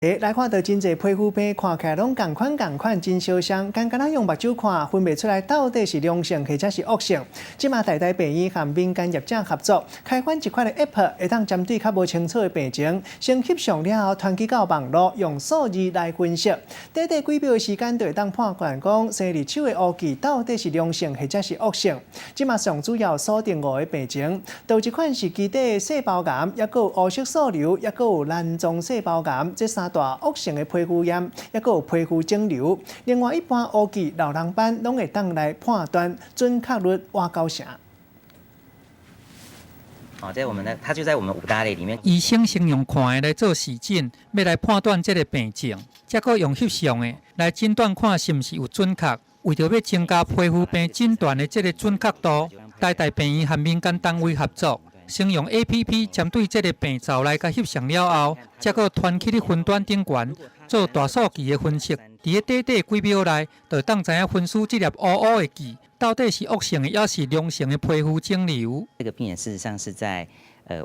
来看到真侪皮肤病，看起来拢同款，真相像，敢若用目睭看，分辨出来到底是良性或者是恶性。即马大病院和民间业者合作，开发一款的 App， 会当针对较无清楚的病情，先翕相了后传寄到网络，用数字来分析。短几秒的时间，就会当判断讲生入手的乌鸡到底是良性或者是恶性。即马上主要锁定5个病情，有一款是基底细胞癌，也有黑色素瘤，也有卵状细胞癌，这3大恶性的皮肤炎，也有皮肤肿瘤。另外，一般乌鸡、老人斑拢会当来判断，准确率挖高啥？在我们的，它就在我们5大类里面。医生先用看的来做实诊，要来判断这个病症，再搁用翕相的来诊断看是毋是有准确。为着要增加皮肤病诊断的这个准确度，大病院和民间单位合作。先用 APP 针对这个病灶来甲翕相了后，再搁传去咧云端顶悬做大数据的分析。伫个短几秒内，就当知影分析这粒乌的痣到底是恶性的，还是良性的皮肤肿瘤。这个病人事实上是在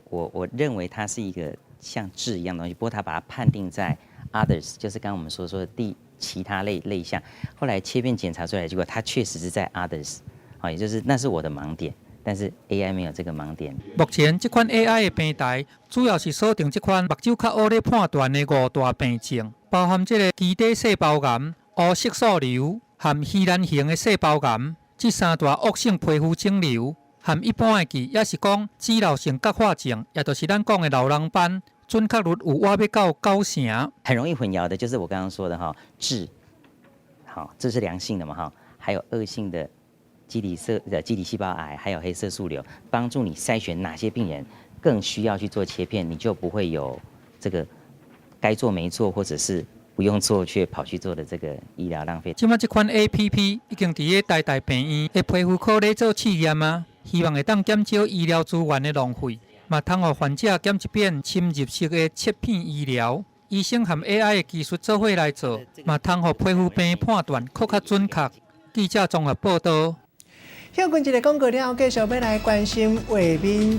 我认为它是一个像痣一样的东西，不过他把它判定在 others， 就是刚刚我们说的其他类项。后来切片检查出来的结果，它确实是在 others， 也就是那是我的盲点。但是 AI 没有这个盲点。目前这款 AI 的平台主要是锁定这款目睭较黑咧判断的5大病症，包含这个基底细胞癌、黑色素瘤和稀兰型的细胞癌，这3大恶性皮肤肿瘤，和一般的痣，也是讲脂漏性角化症，也就是咱讲的老人斑，准确率有挖要到90%。很容易混淆的就是我刚刚说的痣，这是良性的嘛还有恶性的。基底细胞癌，还有黑色素瘤，帮助你筛选哪些病人更需要去做切片，你就不会有这个该做没做，或者是不用做却跑去做的这个医疗浪费。即马这款 APP 已经伫个大病院的皮肤科咧做试验啊，希望会当减少医疗资源的浪费，嘛通互患者减一遍侵入式的切片医疗。医生和 AI 的技术做伙来做，嘛通互皮肤病判断更较准确。记者综合报道。休困一个广告了，继续要来关心卫民。